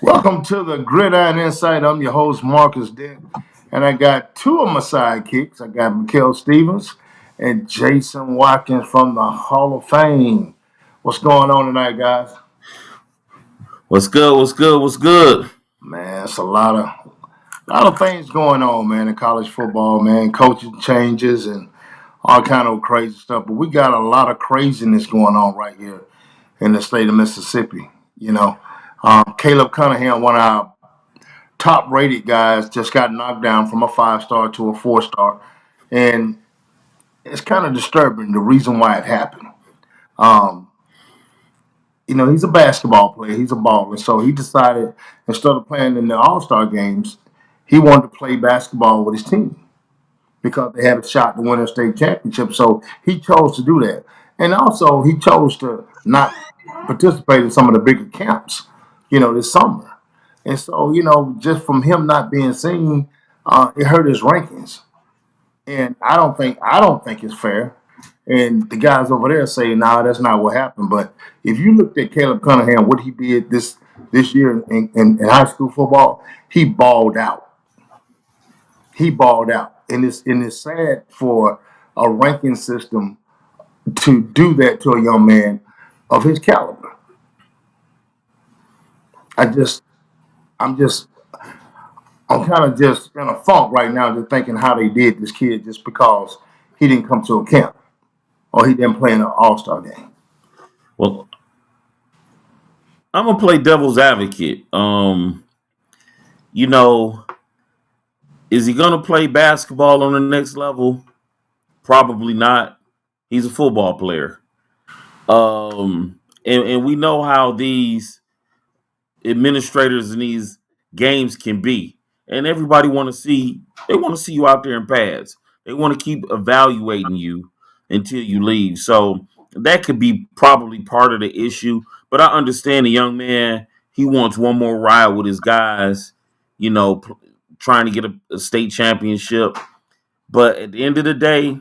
Welcome to the Gridiron Insight. I'm your host, Marcus Dent, and I got two of my sidekicks. I got Mikel Stevens and Jason Watkins from the Hall of Fame. What's going on tonight, guys? What's good? What's good? What's good? Man, it's a lot of things going on, man, in college football, man. Coaching changes and all kind of crazy stuff. But we got a lot of craziness going on right here in the state of Mississippi. You know, Caleb Cunningham, one of our top rated guys, just got knocked down from a 5-star to a 4-star. And it's kind of disturbing the reason why it happened. Um, he's a basketball player, he's a baller. So he decided instead of playing in the All-Star games, he wanted to play basketball with his team because they had a shot to win a state championship. So he chose to do that. And also he chose to not participate in some of the bigger camps, this summer. And so, just from him not being seen, it hurt his rankings. And I don't think it's fair. And the guys over there say, "No, that's not what happened." But if you looked at Caleb Cunningham, what he did this year in high school football, he balled out. He balled out, and it's sad for a ranking system to do that to a young man of his caliber. I just, I'm just I'm kind of just in a funk right now, just thinking how they did this kid just because he didn't come to a camp or he didn't play in an All Star game. Well, I'm gonna play devil's advocate. You know, is he gonna play basketball on the next level? Probably not. He's a football player. And we know how these administrators in these games can be. And everybody want to see you out there in pads. They want to keep evaluating you until you leave. So that could be probably part of the issue. But I understand the young man, he wants one more ride with his guys, you know, trying to get a state championship. But at the end of the day,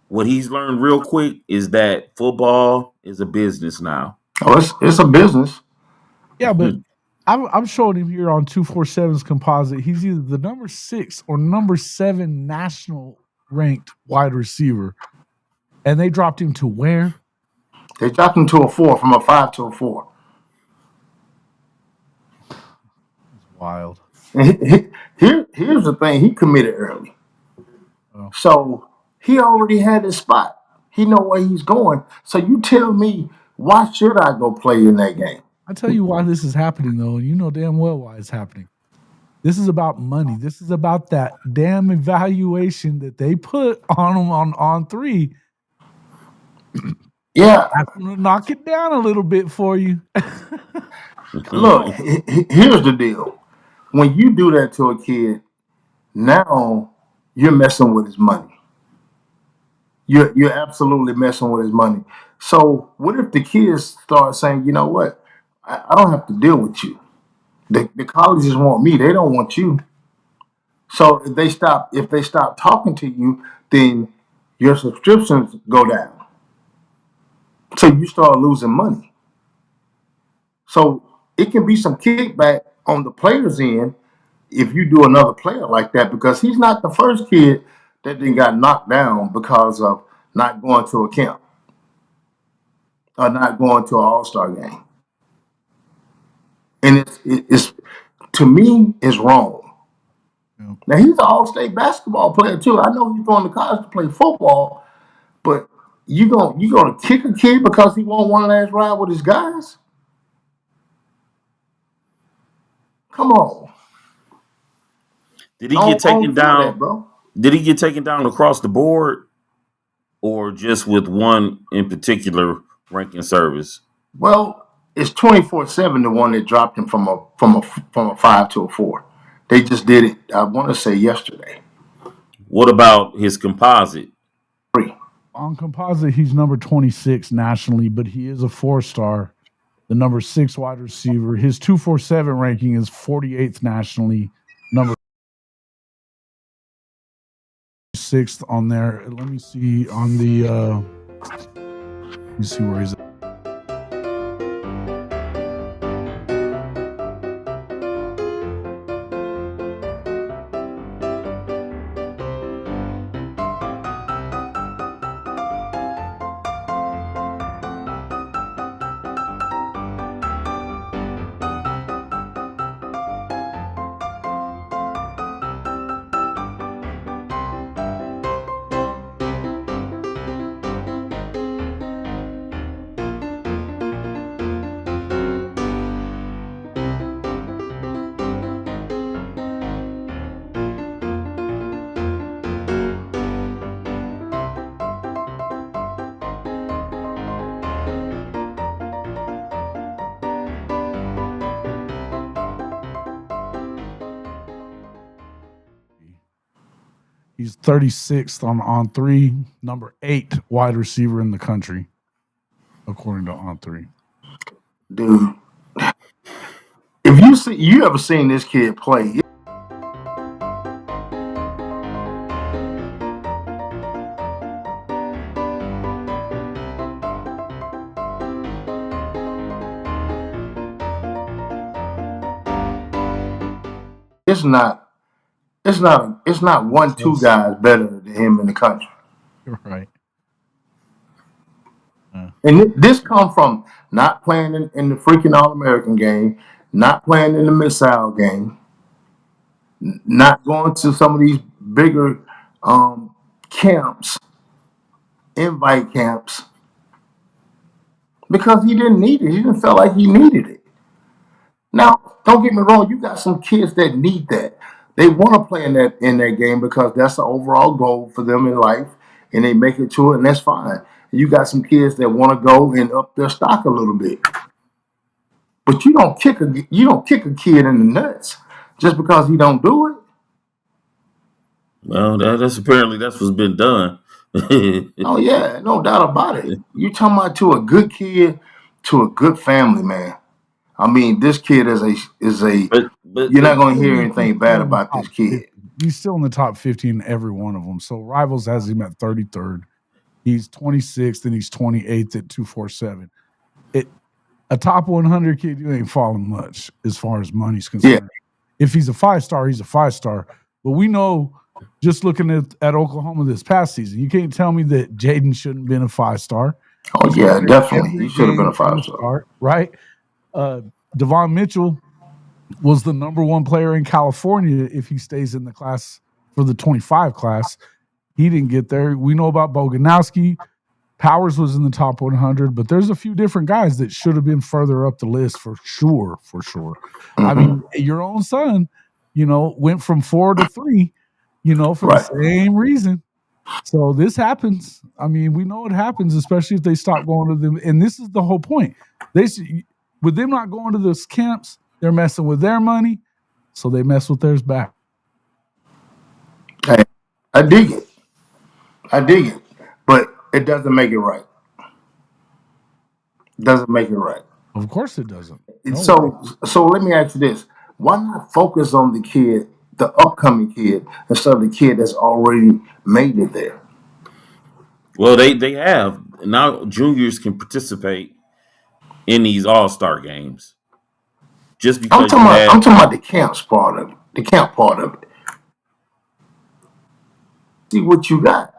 what he's learned real quick is that football is a business now. Oh, it's a business. Yeah, but I'm showing him here on 247's composite. He's either the number 6 or number 7 national ranked wide receiver. And they dropped him to where? They dropped him to a 4 from a 5 to a 4. It's wild. And here's the thing: he committed early, so he already had his spot. He know where he's going. So you tell me, why should I go play in that game? I tell you why this is happening, though, and you know damn well why it's happening. This is about money. This is about that damn evaluation that they put on him on 3. Yeah. I'm gonna knock it down a little bit for you. Look, here's the deal: when you do that to a kid, now you're messing with his money. You're absolutely messing with his money. So what if the kids start saying, you know what? I don't have to deal with you. The colleges want me. They don't want you. So if they stop talking to you, then your subscriptions go down. So you start losing money. So it can be some kickback on the player's end if you do another player like that, because he's not the first kid that then got knocked down because of not going to a camp or not going to an All-Star game. And it's to me, it's wrong. Yeah. Now he's an all-state basketball player too. I know he's going to college to play football, but you gonna kick a kid because he won't one last ride with his guys? Come on. Did he I get don't taken feel that, down? bro. Did he get taken down across the board, or just with one in particular ranking service? Well, it's 24/7 the one that dropped him from a 5 to a 4. They just did it. I want to say yesterday. What about his composite? 3. On composite, he's number 26 nationally, but he is a 4-star, the number 6 wide receiver. His 247 ranking is 48th nationally, number 6th on there. Let me see on the let me see where he's at. He's 36th on three, number 8 wide receiver in the country, according to on three. Dude, if you ever seen this kid play, it's not 1-2 guys better than him in the country. You're right. And this come from not playing in the freaking All-American game, not playing in the Missile game, not going to some of these bigger camps, invite camps, because he didn't need it. He didn't feel like he needed it. Now, don't get me wrong, you got some kids that need that. They want to play in that game because that's the overall goal for them in life, and they make it to it, and that's fine. You got some kids that want to go and up their stock a little bit. But you don't kick a kid in the nuts just because he don't do it. Well, that's what's been done. Oh yeah, no doubt about it. You talking about to a good kid, to a good family, man. I mean, this kid is a. But You're not going to hear anything bad about this kid. He's still in the top 50 in every one of them. So Rivals has him at 33rd. He's 26th and he's 28th at 247. A top 100 kid, you ain't falling much as far as money's concerned. Yeah. If he's a 5-star, he's a 5-star. But we know, just looking at Oklahoma this past season, you can't tell me that Jaden shouldn't have been a 5-star. Oh yeah, definitely. He should have been a 5-star, right? Devon Mitchell was the number 1 player in California if he stays in the class for the 25 class. He didn't get there. We know about Boganowski. Powers was in the top 100, but there's a few different guys that should have been further up the list for sure. Mm-hmm. I mean, your own son, went from 4 to 3, for the same reason. So this happens. I mean, we know it happens, especially if they stop going to them. And this is the whole point. With them not going to those camps, they're messing with their money, so they mess with theirs back. Hey, I dig it. But it doesn't make it right. Of course it doesn't. So let me ask you this. Why not focus on the kid, the upcoming kid, instead of the kid that's already made it there? Well, they have. Now juniors can participate in these all-star games. Just because I'm talking about the camp part of it. The camp part of it. See what you got.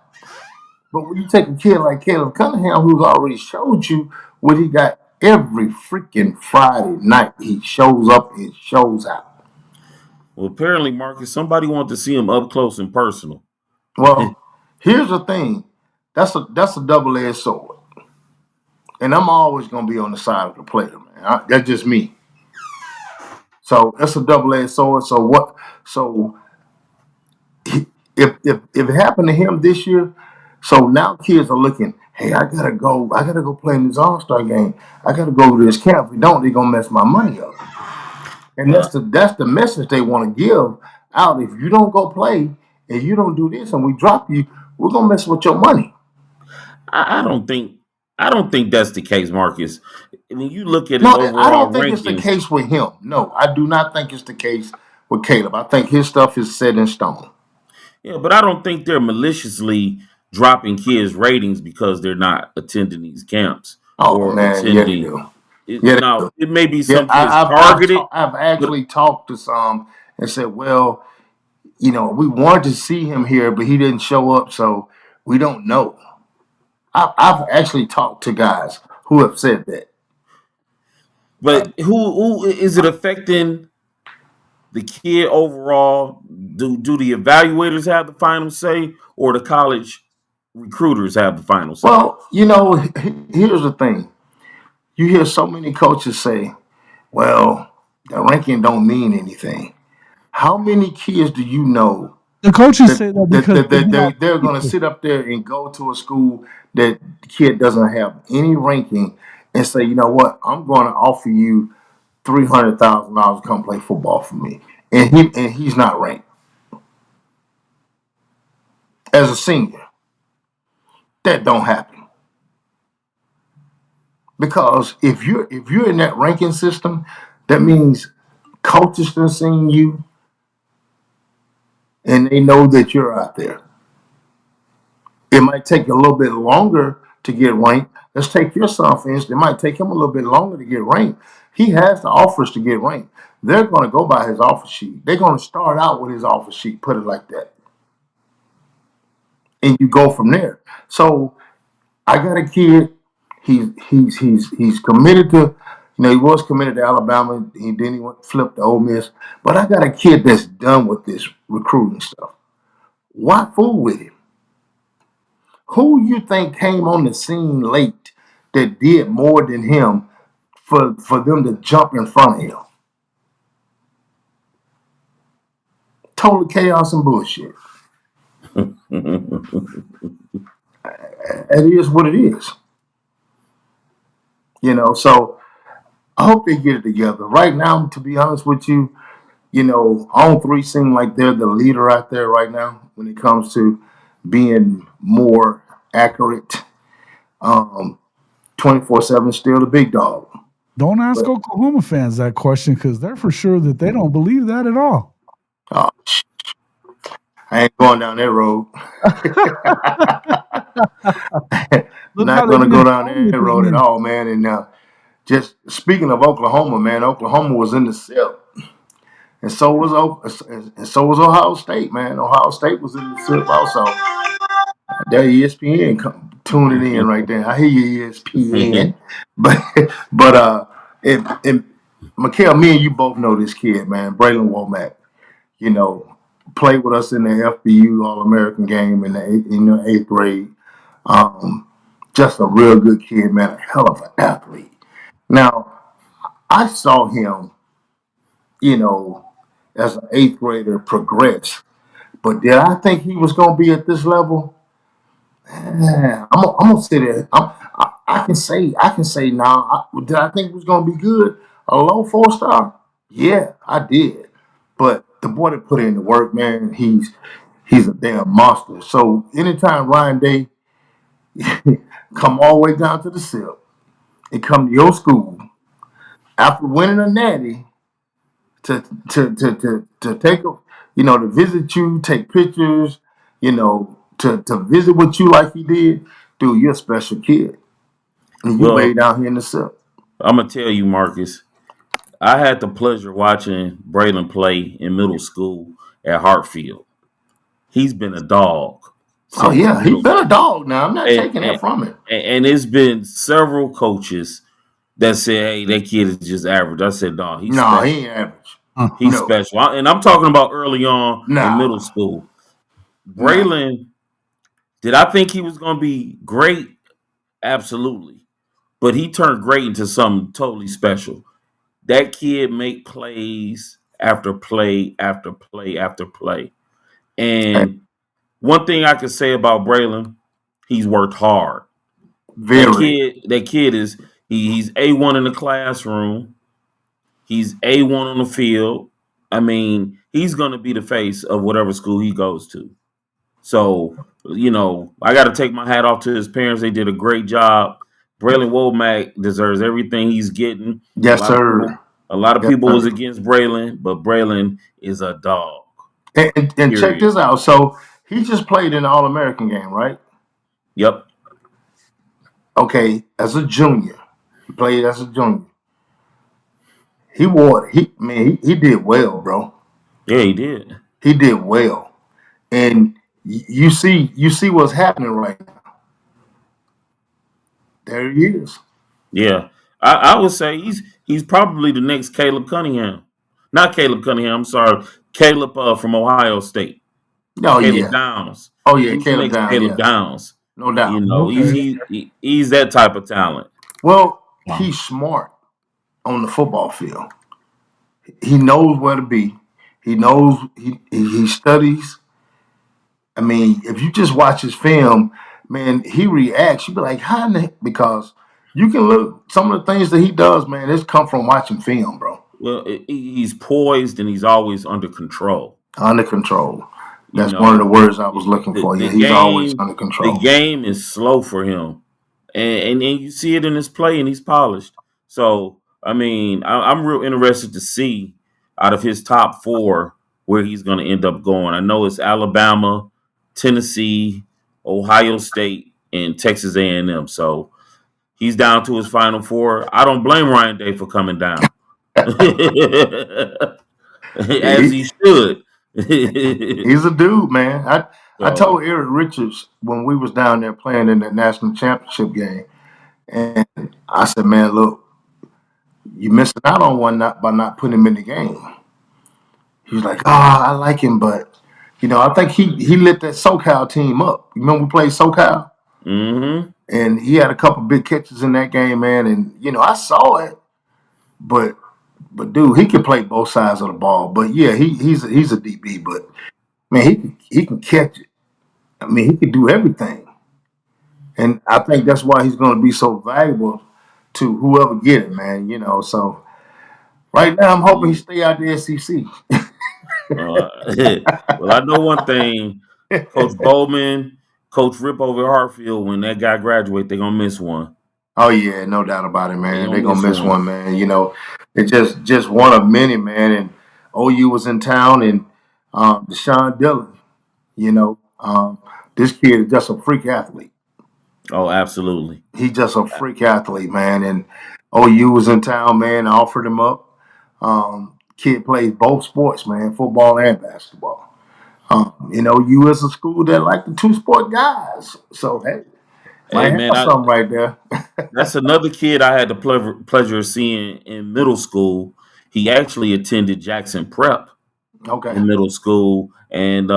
But when you take a kid like Caleb Cunningham, who's already showed you what he got every freaking Friday night, he shows up and shows out. Well, apparently, Marcus, somebody wanted to see him up close and personal. Well, here's the thing. That's a double-edged sword. And I'm always going to be on the side of the player, man. That's just me. So that's a double-edged sword. So if it happened to him this year, so now kids are looking, hey, I gotta go play in this All-Star game. I gotta go to this camp. If we don't, they're gonna mess my money up. And that's the message they want to give out. If you don't go play and you don't do this and we drop you, we're gonna mess with your money. I don't think that's the case, Marcus. When you look at it overall, I don't think it's the case with him. No, I do not think it's the case with Caleb. I think his stuff is set in stone. Yeah, but I don't think they're maliciously dropping kids' ratings because they're not attending these camps. Attending. It may be some kids targeted. I've actually talked to some and said, well, we wanted to see him here, but he didn't show up, so we don't know. I've actually talked to guys who have said that. But who is it affecting the kid overall? Do the evaluators have the final say, or the college recruiters have the final say? Well, here's the thing. You hear so many coaches say, well, the ranking don't mean anything. How many kids do you know? The coaches say that because they're going to sit up there and go to a school that the kid doesn't have any ranking and say, you know what, I'm going to offer you $300,000 to come play football for me. And he's not ranked. as a senior. That don't happen. Because if you're in that ranking system, that means coaches have seen you and they know that you're out there. It might take a little bit longer to get ranked. Let's take your son, for instance. It might take him a little bit longer to get ranked. He has the offers to get ranked. They're going to go by his offer sheet. They're going to start out with his offer sheet, put it like that. And you go from there. So I got a kid. He's committed to, he was committed to Alabama. Then he flipped to Ole Miss. But I got a kid that's done with this recruiting stuff. Why fool with him? Who you think came on the scene late that did more than him for them to jump in front of him? Total chaos and bullshit. It is what it is. So I hope they get it together. Right now, to be honest with you, all three seem like they're the leader out there right now when it comes to being more accurate. 24/7 still the big dog. Don't ask Oklahoma fans that question because they're for sure that they don't believe that at all. Oh, I ain't going down that road. Not going to go down that road at all, man. And just speaking of Oklahoma, man, Oklahoma was in the SIP, and so was Ohio State, man. Ohio State was in the SIP also. That ESPN tuning in right there. I hear you, ESPN. but Mikel, me and you both know this kid, man, Brilan Womack. Played with us in the FBU All-American game in the 8th grade. Just a real good kid, man. A hell of an athlete. Now, I saw him, as an 8th grader progress. But did I think he was going to be at this level? I'm gonna say that. I can say now. Did I think it was gonna be good? A low 4-star? Yeah, I did. But the boy that put in the work, man, he's a damn monster. So anytime Ryan Day come all the way down to the SIP and come to your school after winning a natty to take a to visit you, take pictures, to visit with you like he did, dude, you're a special kid. And you way down here in the SIP. I'm going to tell you, Marcus, I had the pleasure watching Bralan play in middle school at Hartfield. He's been a dog. Oh, yeah, he's been a dog now. I'm not taking that from him. And it's been several coaches that said, hey, that kid is just average. I said, dog, he's special. He ain't average. He's special. And I'm talking about early on in middle school. Bralan, did I think he was going to be great? Absolutely. But he turned great into something totally special. That kid make plays after play after play after play. And one thing I can say about Bralan, he's worked hard. That kid is he's A1 in the classroom. He's A1 on the field. I mean, he's going to be the face of whatever school he goes to. So, I got to take my hat off to his parents. They did a great job. Brilan Womack deserves everything he's getting. Yes, sir. A lot of people was against Bralan, but Bralan is a dog. And check this out. So he just played in the All-American game, right? Yep. Okay, as a junior. He played as a junior. He did well, bro. Yeah, he did. He did well. And you see what's happening right now. There he is. Yeah. I would say he's probably the next Caleb Cunningham. Not Caleb Cunningham, I'm sorry. Caleb from Ohio State. Oh, Caleb Downs. Oh, yeah, Caleb Downs. Caleb Downs. No doubt. He's that type of talent. Well, he's smart on the football field. He knows where to be. He knows he studies. I mean, if you just watch his film, man, he reacts. You be like, how in the, because you can look some of the things that he does, man. It's come from watching film, bro. Well, he's poised and he's always under control. Under control. You That's one of the know, words I was looking for. the Yeah, he's always game under the control. game is slow for him, and you see it in his play, and he's polished. So I mean, I'm real interested to see out of his top four where he's going to end up going. I know it's Alabama, Tennessee, Ohio State, and Texas A&M. So he's down to his final four. I don't blame Ryan Day for coming down, Yeah, as he should. he's a dude, man. I So. told Eric Richards when we was down there playing in that national championship game, and I said, man, look, you missing out on one not by not putting him in the game. He was like, oh, I like him, but I think he lit that SoCal team up. You remember we played SoCal? Mm-hmm. And he had a couple big catches in that game, man. And I saw it, but dude, he can play both sides of the ball. But yeah, he's a DB, but man, he can catch it. I mean, he can do everything, and I think that's why he's going to be so valuable to whoever get it, man. So right now I'm hoping he stay out the SEC. Uh, well, I know one thing, Coach Bowman, Coach Rip over Hartfield, when that guy graduate, they're gonna miss one. Oh yeah, no doubt about it, They're man. gonna They're gonna miss miss one. one, man. It's just one of many, man. And OU was in town, and Deshawn Dillon. This kid is just a freak athlete. Oh, absolutely. He's just a freak athlete, man. And OU was in town, man. Offered him up. Kid plays both sports, man, football and basketball. OU is a school that like the two sport guys. So hey, Hey might man, have something right there. that's another kid I had the pleasure of seeing in middle school. He actually attended Jackson Prep Okay. in middle school, and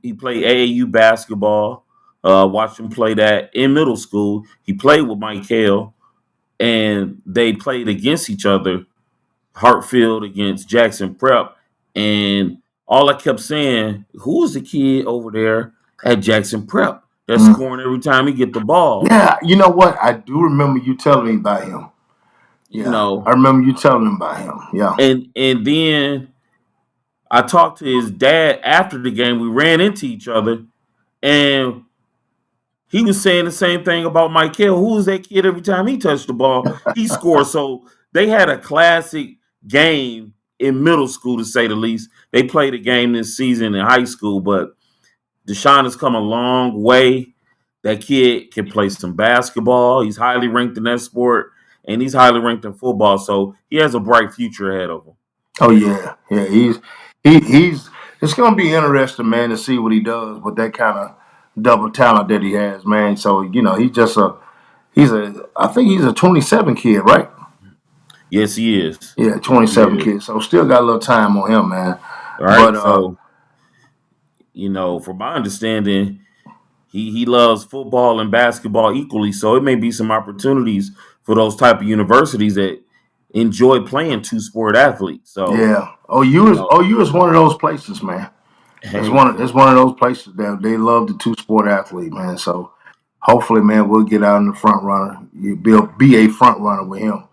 he played AAU basketball. Watched him play that in middle school. He played with Mikel, and they played against each other, Hartfield against Jackson Prep, and all I kept saying, who is the kid over there at Jackson Prep that's Mm. scoring every time he get the ball? Yeah, you know what? I do remember you telling me about him. You Yeah, I know, remember you telling me about him. Yeah. and then I talked to his dad after the game. We ran into each other, and he was saying the same thing about Mikel. Who was that kid every time he touched the ball? He scored. So they had a classic game in middle school, to say the least. They played a game this season in high school, but Deshawn has come a long way. That kid can play some basketball. He's highly ranked in that sport, and he's highly ranked in football. So he has a bright future ahead of him. Oh yeah, yeah. He's. It's gonna be interesting, man, to see what he does with that kind of double talent that he has, man. So I think he's a 27 kid, right? Yes, he is. Yeah, He 27 is. kid. So still got a little time on him, man. All But right. So, from my understanding, he loves football and basketball equally. So it may be some opportunities for those type of universities that enjoy playing two sport athletes. So, yeah, you know, OU is one of those places, man. hey, It's one of those places that they love the two sport athlete, man. So hopefully, man, we'll get out in the front runner. You be a front runner with him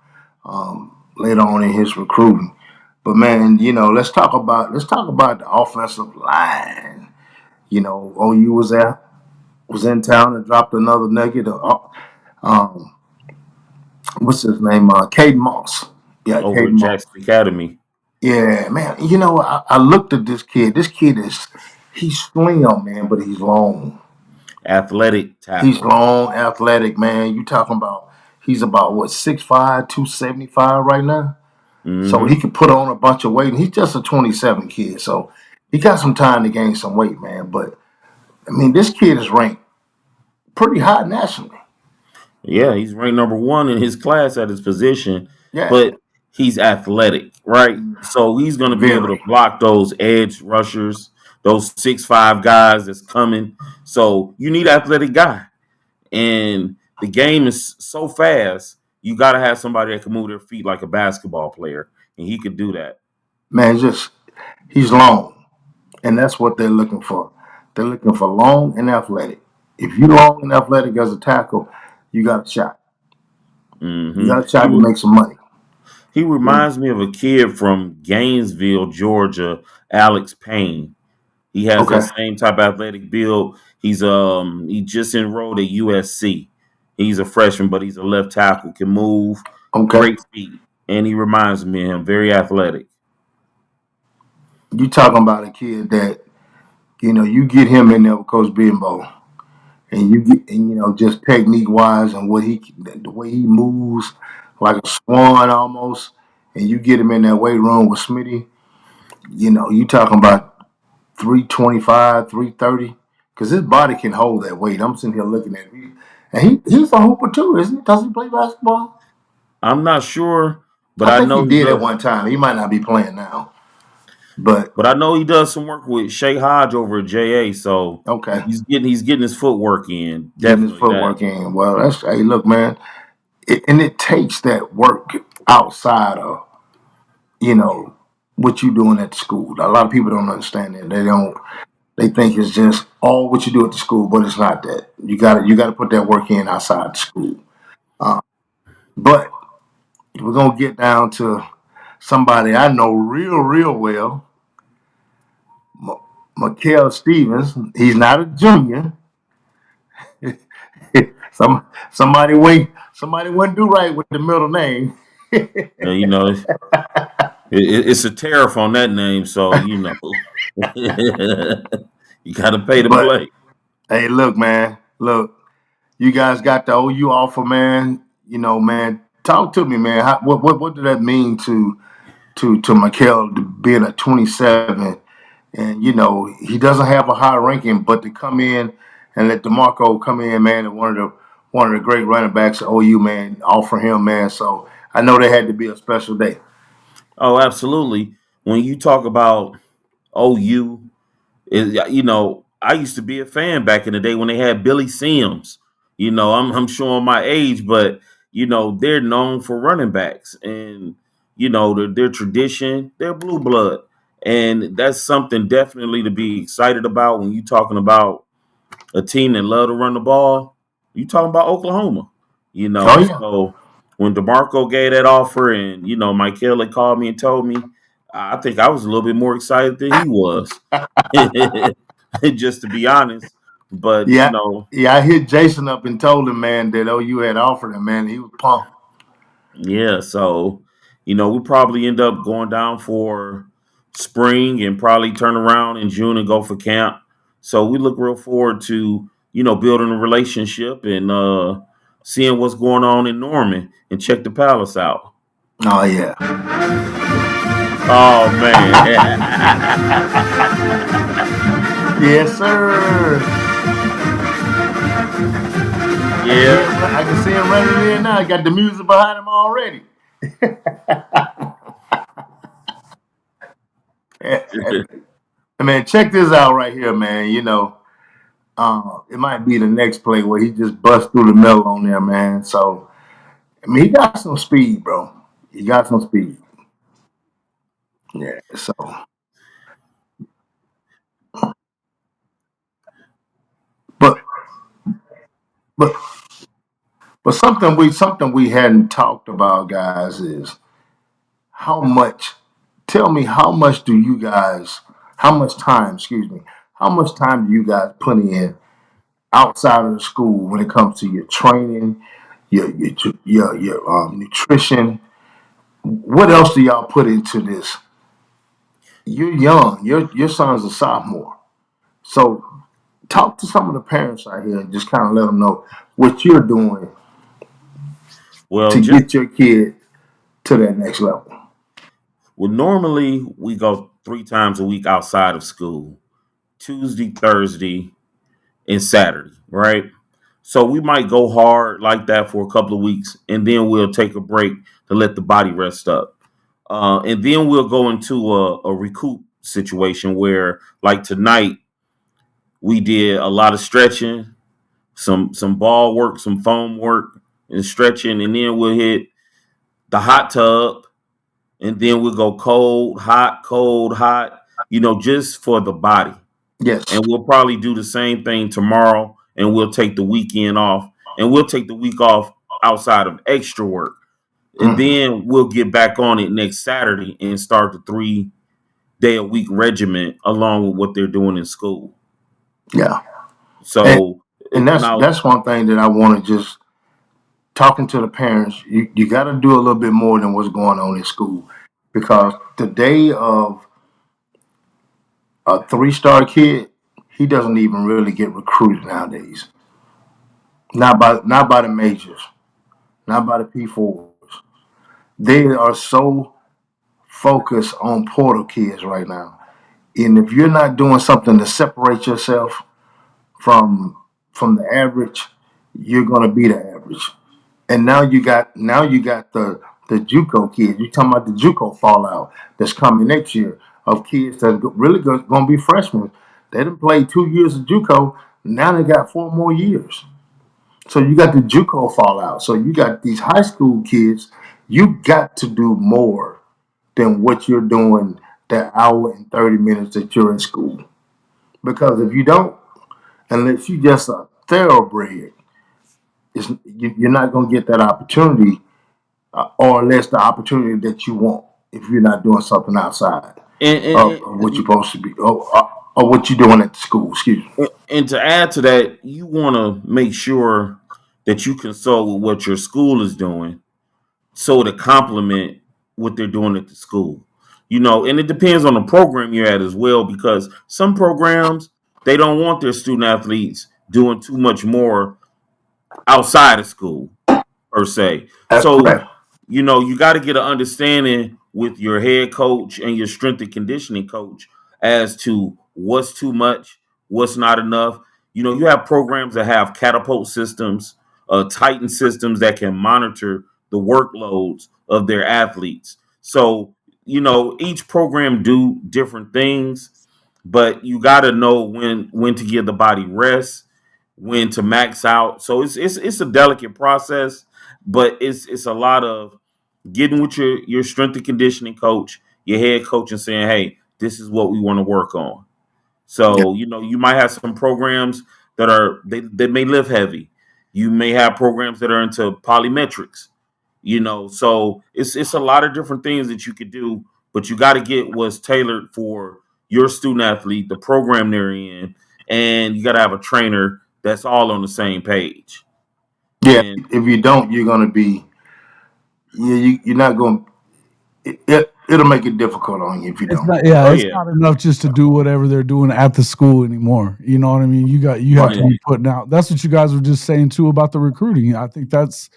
later on in his recruiting. But man, let's talk about the offensive line. OU was in town and dropped another nugget. Um, what's his name? Caden Moss. Yeah, over Caden at Moss. Jackson Academy, Yeah, man. I looked at this kid. This kid he's slim, man, but he's long. athletic He's tackle. long, athletic, man. You talking about he's about what 6'5", 275 right now. So he Hmm. could put on a bunch of weight, and he's just a 27 kid. So he got some time to gain some weight, man. But I mean, this kid is ranked pretty high nationally. Yeah, he's ranked number one in his class at his position, Yeah, but he's athletic, right? So he's going to be able to very. block those edge rushers, those 6'5" guys that's coming. So you need an athletic guy. And the game is so fast, you got to have somebody that can move their feet like a basketball player, and he could do that. Man, just he's long, and that's what they're looking for. They're looking for long and athletic. If you're long and athletic as a tackle, you got a shot. You Hmm. got a He shot to re- make some money. he reminds me of a kid from Gainesville, Georgia, Alex Payne. He has that Okay. same type of athletic build. He just enrolled at USC. He's a freshman, but he's a left tackle, can move, Okay. great feet, and he reminds me of him. Very athletic. You talking about a kid that, you get him in there with Coach Bimbo, and just technique wise and the way he moves like a swan almost, and you get him in that weight room with Smitty. You talking about 325, 330, because his body can hold that weight. I'm sitting here looking at him, and he's a hooper too, isn't he? Does he play basketball? I'm not sure, but I I think he know he did at does. one time. He might not be playing now, but But I know he does some work with Shay Hodge over at JA, so okay, he's getting his footwork in. getting his Definitely that. footwork in. Well, hey, look, man, and it takes that work outside of you know what you doing at the school. A lot of people don't understand that. They don't. They think it's just all what you do at the school, but it's not that. You got to put that work in outside the school. Uh, but we're gonna get down to somebody I know real well, Mikel Stevens. He's not a junior. Somebody wouldn't do right with the middle name. You know, it's a tariff on that name, so you got to pay to But play. hey, look, man, look, you guys got the OU offer, man. Man, talk to me, man. What did that mean to Mikel being a 27, and he doesn't have a high ranking, but to come in and let DeMarco come in, man, and one of the great running backs at OU, man, offer him, man. So I know that had to be a special day. Oh, absolutely. When you talk about OU, I used to be a fan back in the day when they had Billy Sims. I'm showing my age, but they're known for running backs, and their tradition, their blue blood, and that's something definitely to be excited about when you're talking about a team that love to run the ball. You talking about Oklahoma, Oh yeah, so when DeMarco gave that offer and Michael had called me and told me, I think I was a little bit more excited than he was. Just to be honest. But yeah, yeah. I hit Jason up and told him, man, that OU had offered him, man. He was pumped. yeah, so we probably end up going down for spring and probably turn around in June and go for camp. So we look real forward to building a relationship and seeing what's going on in Norman and check the palace out. Oh yeah. Oh man. Yes, sir. Yeah. I can see him running in now. I got the music behind him already. Man, check this out right here, man. It might be the next play where he just busts through the middle on there, man. So, he got some speed, bro. He got some speed. Yeah. So, but but but something we hadn't talked about, guys, is how much. Tell me how much do you guys? How much time? Excuse me. How much time do you guys put in outside of the school when it comes to your training, your nutrition? What else do y'all put into this? You're young. Your son's a sophomore. So talk to some of the parents out here and just kind of let them know what you're doing Well, to just get your kid to that next level. normally we go 3 times a week outside of school. Tuesday, Thursday, and Saturday, right? So we might go hard like that for a couple of weeks, and then we'll take a break to let the body rest up. And then we'll go into a recoup situation where, like tonight, we did a lot of stretching, some ball work, some foam work, and stretching, and then we'll hit the hot tub, and then we'll go cold, hot, just for the body. Yes. And we'll probably do the same thing tomorrow, and we'll take the weekend off, and we'll take the week off outside of extra work, and Hmm. then we'll get back on it next Saturday and start the day a week regimen along with what they're doing in school. Yeah. So And that's one thing that I want to just talking to the parents. You got to do a little bit more than what's going on in school, because the day of a 3-star kid, he doesn't even really get recruited nowadays. Not by the majors, not by the P4s. They are so focused on portal kids right now. And if you're not doing something to separate yourself from the average, you're gonna be the average. And now you got the JUCO kids. You're talking about the JUCO fallout that's coming next year of kids that are really going to be freshmen. They didn't play 2 years of JUCO. Now they got 4 more years. So you got the JUCO fallout. So you got these high school kids. You got to do more than what you're doing that hour and 30 minutes that you're in school. Because if you don't, unless you just a thoroughbred, you're not going to get that opportunity, or unless the opportunity that you want, if you're not doing something outside of what you're supposed to be, or what you're doing at the school. Excuse me. And to add to that, you want to make sure that you consult with what your school is doing, so to complement what they're doing at the school. And it depends on the program you're at as well, because some programs, they don't want their student athletes doing too much more outside of school per se. That's So, correct. you got to get an understanding with your head coach and your strength and conditioning coach as to what's too much, what's not enough. You have programs that have catapult systems, Titan systems that can monitor the workloads of their athletes. So, each program do different things, but you got to know when to give the body rest, when to max out. So it's a delicate process, but it's a lot of getting with your strength and conditioning coach, your head coach, and saying, hey, this is what we want to work on. Yeah. So, you might have some programs that they may lift heavy. You may have programs that are into polymetrics, so it's a lot of different things that you could do, but you got to get what's tailored for your student athlete, the program they're in, and you got to have a trainer that's all on the same page. Yeah. And If you don't, you're going to be. You're not going. It'll make it difficult on you if you It's don't. not, yeah, oh it's yeah, not enough just to do whatever they're doing at the school anymore. You know what I mean? You have to right. be putting out. That's what you guys were just saying too about the recruiting. I think that's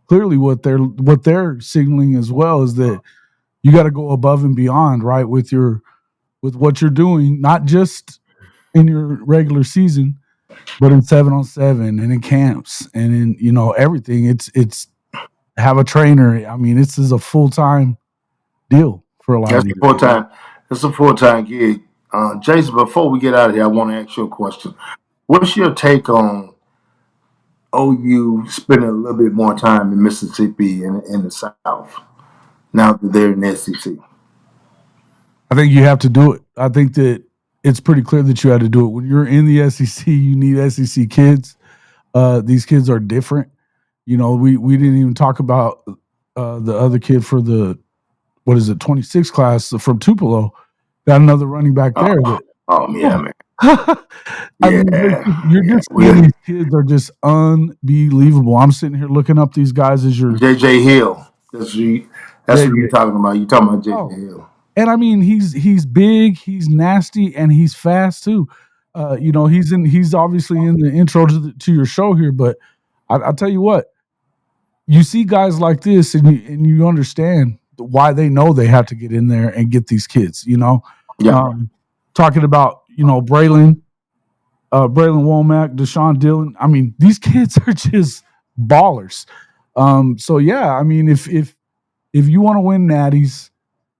clearly what they're signaling as well, is that you got to go above and beyond, right, with what you're doing, not just in your regular season, but in 7-on-7 and in camps and in everything. It's have a trainer. I mean, this is a full-time deal for a lot of That's these a full guys. time. That's a full time gig. Jason, before we get out of here, I want to ask you a question. What's your take on OU spending a little bit more time in Mississippi and in the South now that they're in the SEC? I think you have to do it. I think that it's pretty clear that you had to do it. When you're in the SEC, you need SEC kids. These kids are different. We didn't even talk about the other kid for the 26 class from Tupelo. Got another running back there. Yeah, man. I mean, you're Yeah. just seeing these kids are just unbelievable. I'm sitting here looking up these guys as your JJ Hill. That's what you're talking about. You're talking about JJ Hill. And I mean, he's big, he's nasty, and he's fast too. He's obviously in the intro to your show here, but I'll tell you what, you see guys like this, and you understand why they know they have to get in there and get these kids. Yeah. Talking about Brilan Womack, Deshawn Dillon. I mean, these kids are just ballers. So yeah, I mean, if you want to win natties,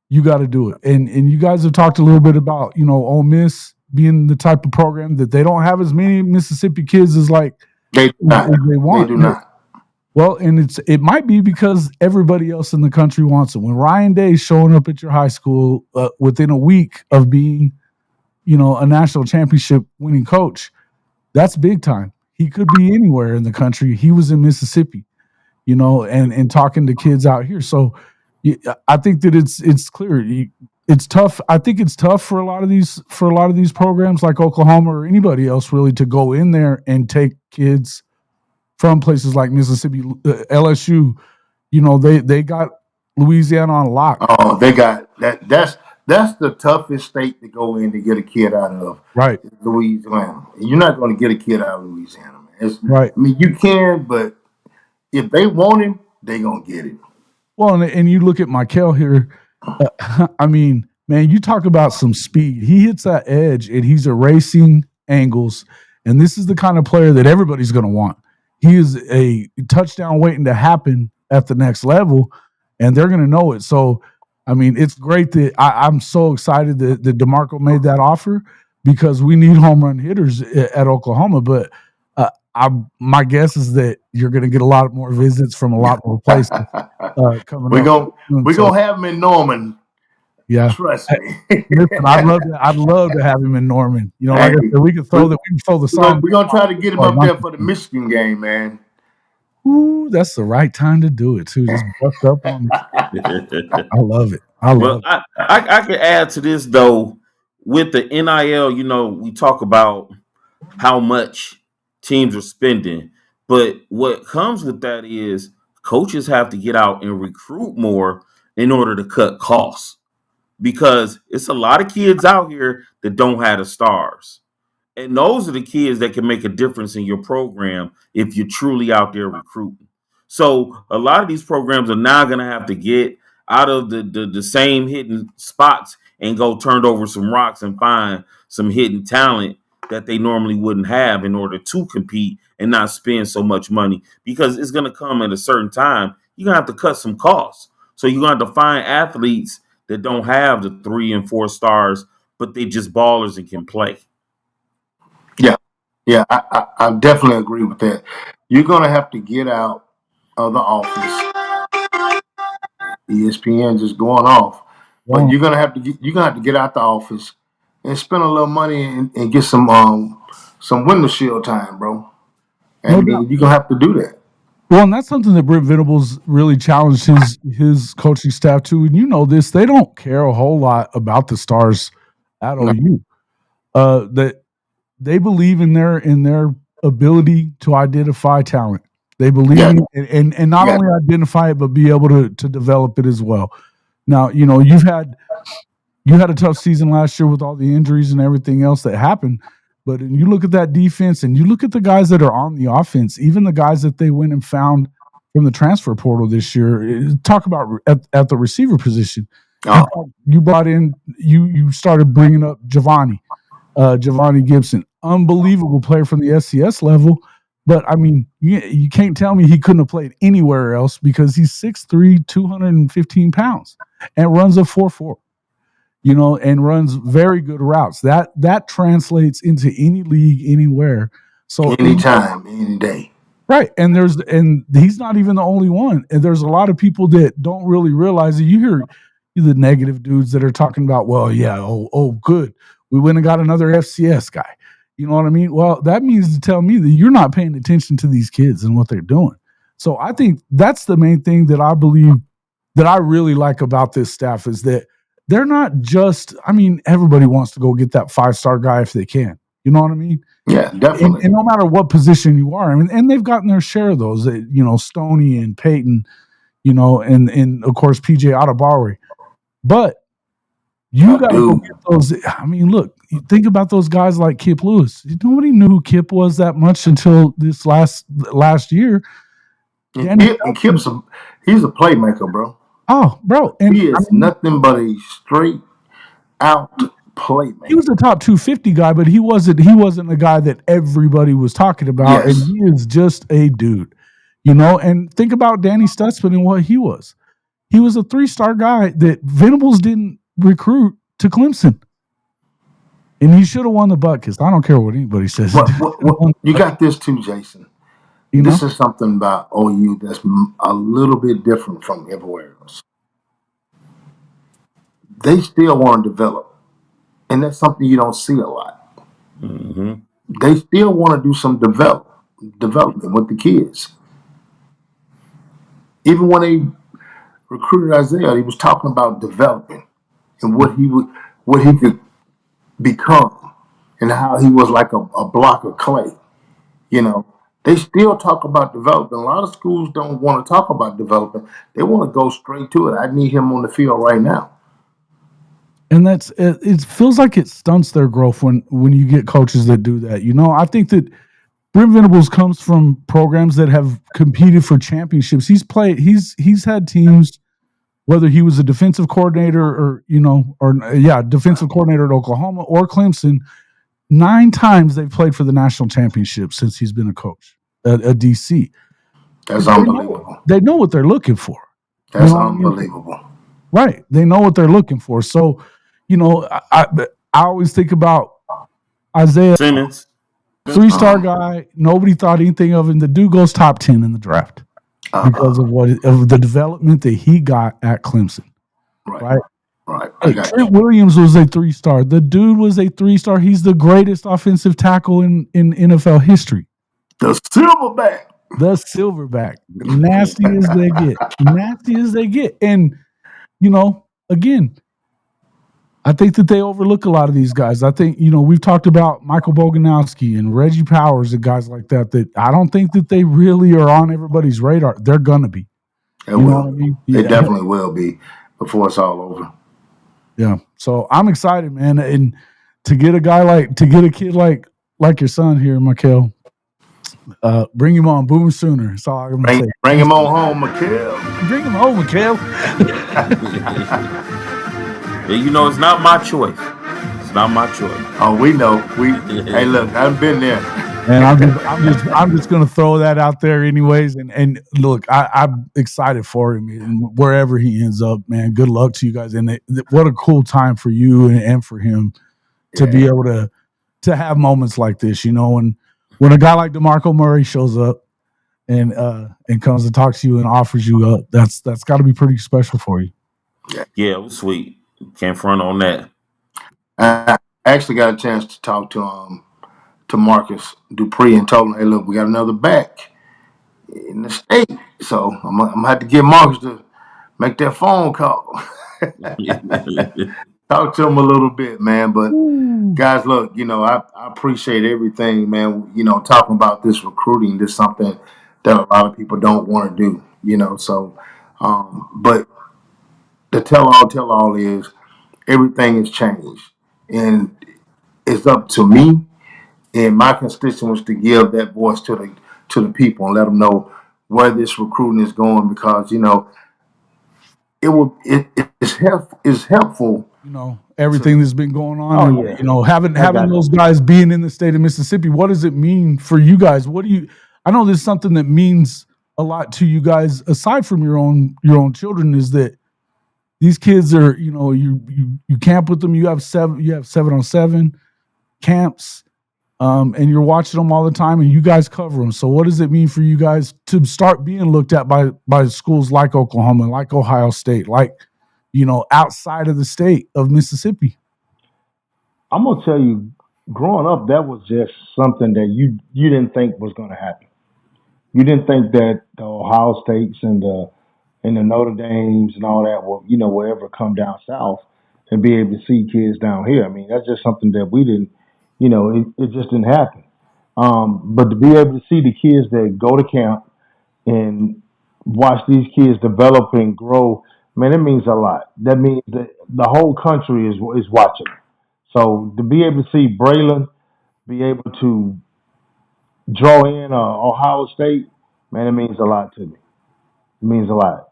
you got to do it. And you guys have talked a little bit about Ole Miss being the type of program that they don't have as many Mississippi kids as they do not. they want. They do not. Well, and it might be because everybody else in the country wants it. When Ryan Day's showing up at your high school within a week of being, a national championship winning coach, that's big time. He could be anywhere in the country. He was in Mississippi, and talking to kids out here. So I think that it's clear. it's tough. I think it's tough for a lot of these programs like Oklahoma or anybody else really to go in there and take kids from places like Mississippi, LSU. You know, they got Louisiana on lock. Oh, they got that. That's the toughest state to go in to get a kid out of. Right. Louisiana. You're not going to get a kid out of Louisiana, man. Right. I mean, you can, but if they want him, they gonna get him. Well, and you look at Mikel here. I mean, man, you talk about some speed. He hits that edge, and he's erasing angles. And this is the kind of player that everybody's going to want. He is a touchdown waiting to happen at the next level, and they're going to know it. So, I mean, it's great that I'm so excited that DeMarco made that offer because we need home run hitters at Oklahoma. But my guess is that you're going to get a lot more visits from a lot more places coming up. We're gonna have him in Norman. Yeah, trust me. Listen, I'd love to have him in Norman. You know, like I said, we can throw the sign. We're gonna try to get him up there for the Michigan game, man. Ooh, that's the right time to do it too. Just bust up on me. I love it. I can add to this though with the NIL. You know, we talk about how much teams are spending, but what comes with that is coaches have to get out and recruit more in order to cut costs because it's a lot of kids out here that don't have the stars. And those are the kids that can make a difference in your program if you're truly out there recruiting. So a lot of these programs are now going to have to get out of the same hidden spots and go turn over some rocks and find some hidden talent that they normally wouldn't have in order to compete and not spend so much money because it's going to come at a certain time. You're going to have to cut some costs. So you're going to have to find athletes that don't have the 3 and 4 stars, but they just ballers and can play. Yeah, I definitely agree with that. You're gonna have to get out of the office. ESPN just going off, but you're gonna have to get out the office and spend a little money and get some window shield time, bro. And you're gonna have to do that. Well, and that's something that Brent Venables really challenged his coaching staff to. And you know this, they don't care a whole lot about the stars at OU. That they believe in their ability to identify talent. They believe in it and not only identify it, but be able to develop it as well. Now, you know, you had a tough season last year with all the injuries and everything else that happened. But you look at that defense and you look at the guys that are on the offense, even the guys that they went and found from the transfer portal this year. Talk about at the receiver position. You brought in, you started bringing up Giovanni Gibson, unbelievable player from the SCS level. But I mean, you can't tell me he couldn't have played anywhere else because he's 6'3", 215 pounds and runs a 4.4. You know, and runs very good routes. That translates into any league, anywhere. So anytime, any day. Right. And he's not even the only one. And there's a lot of people that don't really realize it. You hear the negative dudes that are talking about, well, yeah, good. We went and got another FCS guy. You know what I mean? Well, that means to tell me that you're not paying attention to these kids and what they're doing. So I think that's the main thing that I believe that I really like about this staff is that they're not just, I mean, everybody wants to go get that 5-star guy if they can. You know what I mean? Yeah, definitely. And no matter what position you are, I mean, and they've gotten their share of those, you know, Stoney and Peyton, you know, and of course, PJ Ottabawi. But you got to go get those. I mean, look, you think about those guys like Kip Lewis. Nobody knew who Kip was that much until this last year. And Kip's he's a playmaker, bro. Oh, bro. And he is nothing but a straight out playmaker. He was a top 250 guy, but he wasn't the guy that everybody was talking about. Yes. And he is just a dude, you know. And think about Danny Stutzman and what he was. He was a 3-star guy that Venables didn't recruit to Clemson. And he should have won the Butkus. I don't care what anybody says. You got this too, Jason. This is something about OU that's a little bit different from everywhere else. They still want to develop, and that's something you don't see a lot. Mm-hmm. They still want to do some development with the kids. Even when they recruited Isaiah, he was talking about developing. and what he could become, and how he was like a block of clay. You know, they still talk about development. A lot of schools don't want to talk about development. They want to go straight to it. I need him on the field right now. And that's it feels like it stunts their growth when you get coaches that do that. I think that Brent Venables comes from programs that have competed for championships. He's had teams, whether he was a defensive coordinator or defensive coordinator at Oklahoma or Clemson. 9 times they've played for the national championship since he's been a coach, a DC. That's unbelievable. They know what they're looking for. That's unbelievable. I mean? Right. They know what they're looking for. So, I always think about Isaiah Simmons, 3-star guy. Nobody thought anything of him. The dude goes top 10 in the draft because of the development that he got at Clemson. Right. Hey, Trent Williams was a 3-star. The dude was a 3-star. He's the greatest offensive tackle in NFL history. The silverback. Nasty as they get. Nasty as they get. And, again, I think that they overlook a lot of these guys. I think, we've talked about Michael Boganowski and Reggie Powers and guys like that I don't think that they really are on everybody's radar. They're going to be. They will. I mean? They definitely will be before it's all over. Yeah. So I'm excited, man. And to get a kid like your son here, Mikel, bring him on. Boom Sooner. That's all I'm going to say. Bring him on home, Mikel. Bring him home, Mikel. It's not my choice. It's not my choice. Oh, we know. Hey, look, I've been there. And I'm just going to throw that out there anyways. And look, I'm excited for him and wherever he ends up, man. Good luck to you guys. And what a cool time for you and for him to be able to have moments like this, and when a guy like DeMarco Murray shows up and comes to talk to you and offers you up, that's got to be pretty special for you. Yeah, it was sweet. Can't front on that. I actually got a chance to talk to Marcus Dupree and told him, hey, look, we got another back in the state. So I'm going to have to get Marcus to make that phone call. Talk to him a little bit, man. But, guys, look, I appreciate everything, man. Talking about this recruiting, this is something that a lot of people don't want to do, So, but the tell-all is everything has changed. And it's up to me and my constituents to give that voice to the people and let them know where this recruiting is going, because it's helpful. Everything that's been going on. Having those guys being in the state of Mississippi. What does it mean for you guys? I know there's something that means a lot to you guys aside from your own children, is that these kids are, you camp with them. You have 7-on-7 camps. And you're watching them all the time, and you guys cover them. So what does it mean for you guys to start being looked at by schools like Oklahoma, like Ohio State, like, outside of the state of Mississippi? I'm going to tell you, growing up, that was just something that you didn't think was going to happen. You didn't think that the Ohio States and the Notre Dames and all that will ever come down south and be able to see kids down here. I mean, that's just something that we didn't. It just didn't happen. But to be able to see the kids that go to camp and watch these kids develop and grow, man, it means a lot. That means that the whole country is watching. So to be able to see Brilan be able to draw in Ohio State, man, it means a lot to me. It means a lot.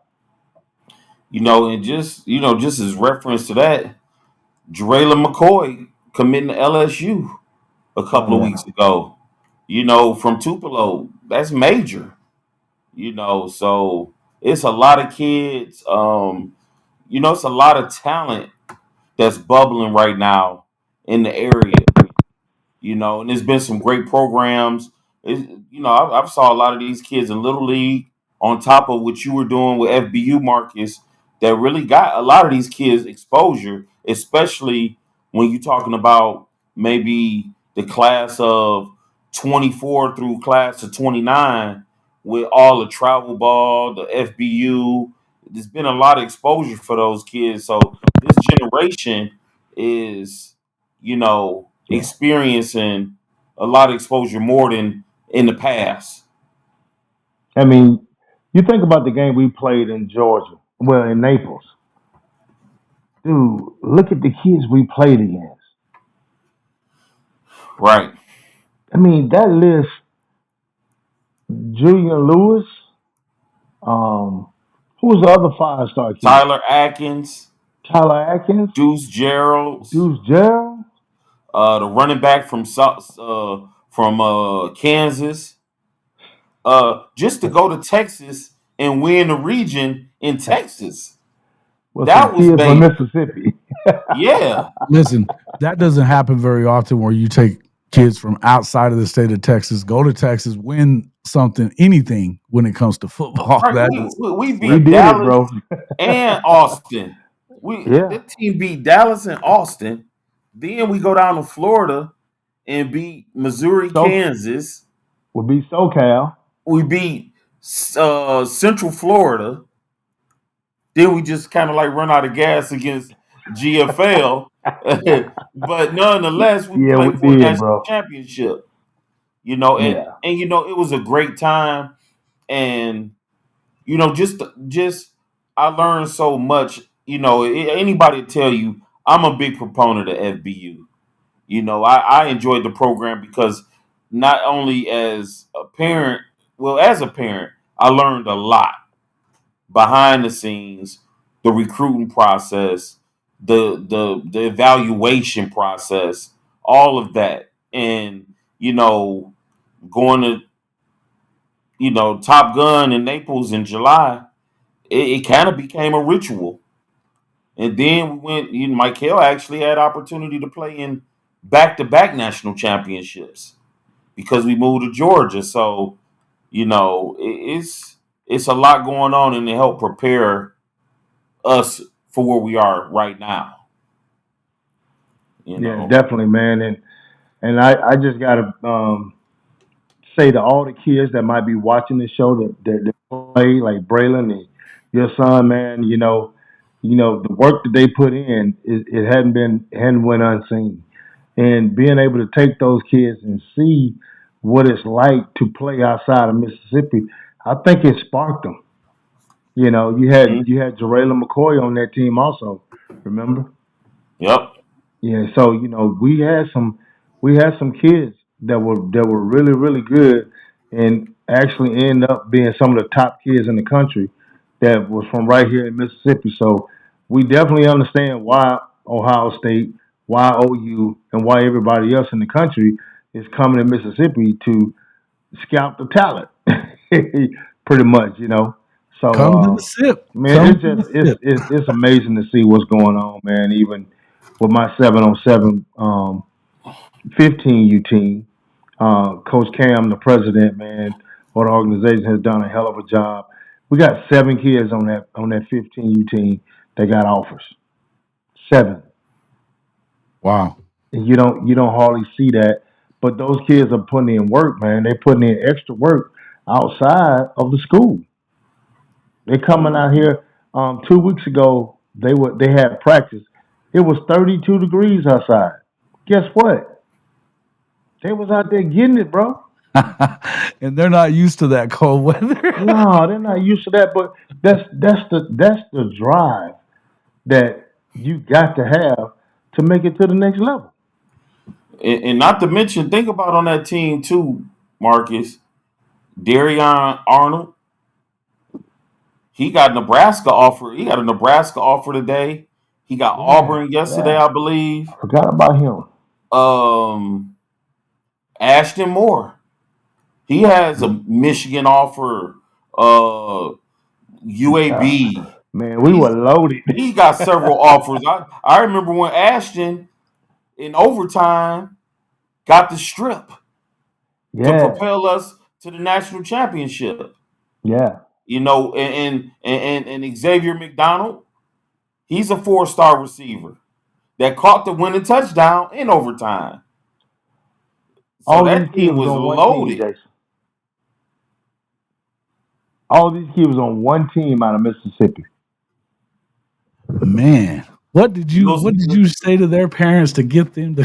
And just as reference to that, Draylen McCoy committing to LSU a couple of weeks ago, from Tupelo. That's major, so it's a lot of kids. It's a lot of talent that's bubbling right now in the area, and there's been some great programs. I've saw a lot of these kids in Little League on top of what you were doing with FBU, Marcus, that really got a lot of these kids exposure, especially when you're talking about maybe the class of 24 through class of 29 with all the travel ball, the FBU. There's been a lot of exposure for those kids. So this generation is, experiencing a lot of exposure more than in the past. I mean, you think about the game we played in Georgia, well, in Naples. Dude, look at the kids we played against. Right. I mean, that list, Julian Lewis, who was the other five-star kid? Tyler Atkins, Tyler Atkins, Deuce Gerald, Deuce Gerald. the running back from Kansas, just to go to Texas and win the region in Texas. With That some was kids from major. Mississippi. Yeah. Listen, that doesn't happen very often where you take kids from outside of the state of Texas, go to Texas, win something, anything when it comes to football. Right. That We We beat did it, Dallas bro. and Austin. Yeah. That team beat Dallas and Austin. Then we go down to Florida and beat Missouri, So Kansas. would be SoCal. We beat Central Florida. Then we just kind of like run out of gas against GFL. But nonetheless, we Yeah, we played for a did, national bro. championship. Yeah. It was a great time. And just I learned so much. Anybody tell you I'm a big proponent of FBU. I enjoyed the program because not only as a parent, I learned a lot behind the scenes, the recruiting process, the evaluation process, all of that, and going to Top Gun in Naples in July, it kind of became a ritual. And then we went. Mikel actually had opportunity to play in back-to-back national championships because we moved to Georgia. So it's a lot going on, and to help prepare us for where we are right now. Yeah, definitely, man. And I just gotta say to all the kids that might be watching this show that play like Bralan and your son, man, the work that they put in, it hadn't went unseen. And being able to take those kids and see what it's like to play outside of Mississippi, I think it sparked them. You had Mhm. Jarayla McCoy on that team also, remember? Yep. Yeah, so we had some kids that were really really good and actually end up being some of the top kids in the country that was from right here in Mississippi. So we definitely understand why Ohio State, why OU, and why everybody else in the country is coming to Mississippi to scout the talent, pretty much. So come to the sip. man, Come it's to the just sip. it's amazing to see what's going on, man. Even with my 7-on-7 15U team, Coach Cam, the president, man, or the organization has done a hell of a job. We got 7 kids on that 15U team that got offers. 7. Wow. And you don't hardly see that, but those kids are putting in work, man. They're putting in extra work outside of the school. They coming out here. 2 weeks ago, they had practice. It was 32 degrees outside. Guess what? They was out there getting it, bro. And they're not used to that cold weather. No, they're not used to that. But that's the drive that you got to have to make it to the next level. And not to mention, think about on that team too, Marcus. Darion Arnold. He got Nebraska offer. He got a Nebraska offer today. He got Yeah, Auburn yesterday, yeah. I believe. I forgot about him. Um, Ashton Moore. He has a Michigan offer. Yeah. UAB. Man, we were He's loaded. he got several offers. I remember when Ashton in overtime got the strip to Yeah, propel us to the national championship. yeah. And Xavier McDonald, he's a 4-star receiver that caught the winning touchdown in overtime. So All these that kids team was was on one team, loaded. Jason. All these kids was on one team out of Mississippi. Man. What did you say to their parents to get them to?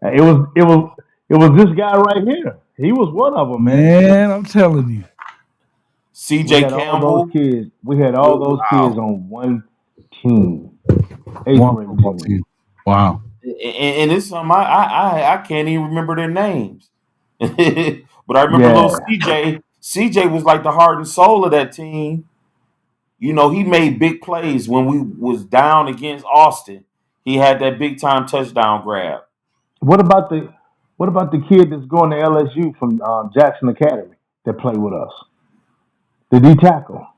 It was this guy right here. He was one of them, man. Man, I'm telling you. We CJ had all those Campbell. kids. We had all those kids on one team, eighth One grade football team. team. Wow. And it's something I can't even remember their names. But I remember little CJ. CJ was like the heart and soul of that team. You know, he made big plays when we was down against Austin. He had that big time touchdown grab. What about the kid that's going to LSU from Jackson Academy that played with us? The D tackle.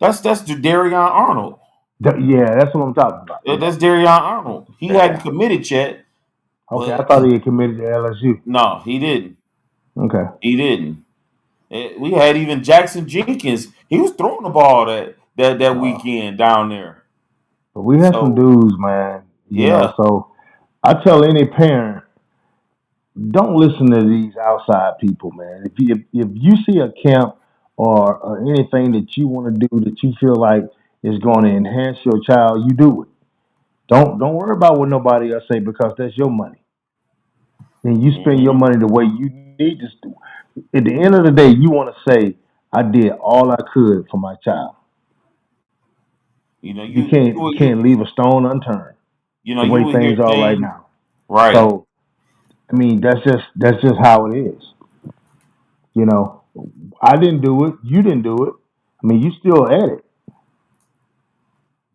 That's Darion Arnold. Yeah, that's what I'm talking about. Yeah. That's Darion Arnold. He hadn't committed yet. Okay, I thought he had committed to LSU. No, he didn't. Okay. He didn't. We had even Jackson Jenkins. He was throwing the ball that weekend down there. But we had some dudes, man. You know, so I tell any parent, don't listen to these outside people, man. If you see a camp or anything that you want to do that you feel like is going to enhance your child, you do it. Don't worry about what nobody else say because that's your money. And you spend your money the way you need to. At the end of the day, you want to say, "I did all I could for my child." You know, you can't leave a stone unturned. You know, the way things are right now. Right. So, I mean, that's just how it is. You know, I didn't do it. You didn't do it. I mean, you still at it.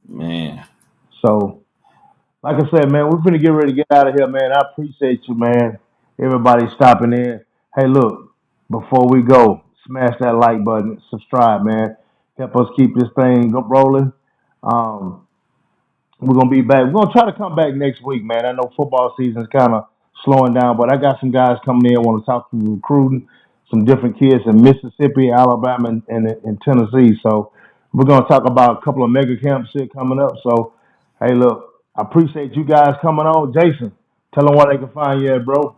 Man. So, like I said, man, we're gonna get ready to get out of here, man. I appreciate you, man. Everybody stopping in. Hey, look, before we go, smash that like button, subscribe, man. Help us keep this thing rolling. We're gonna be back. We're gonna try to come back next week, man. I know football season's kind of slowing down, but I got some guys coming in. Want to talk to recruiting, some different kids in Mississippi, Alabama, and Tennessee. So we're gonna talk about a couple of mega camps here coming up. So hey, look, I appreciate you guys coming on. Jason, tell them where they can find you at, bro.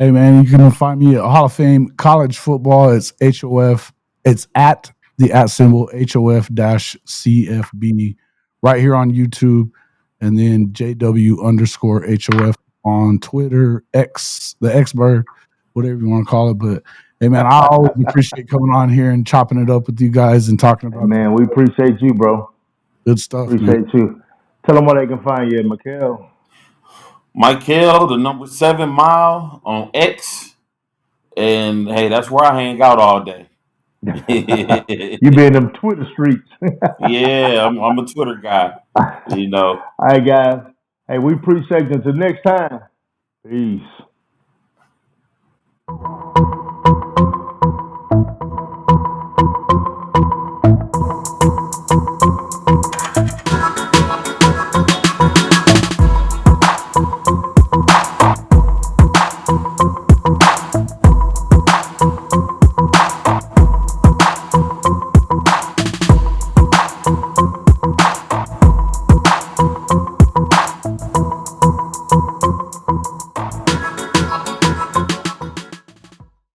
Hey, man, you can find me at Hall of Fame College Football. It's HOF. It's at the @ HOF-CFB right here on YouTube. And then JW_HOF on Twitter, X, the X Bird, whatever you want to call it. But hey, man, I always appreciate coming on here and chopping it up with you guys and talking about. Hey, man, we appreciate you, bro. Good stuff. Appreciate you. Tell them where they can find you, Mikel. Mikel, the number 7 mile on X. And hey, that's where I hang out all day. You be in them Twitter streets. Yeah, I'm a Twitter guy. You know. All right, guys. Hey, we appreciate you. Until next time. Peace.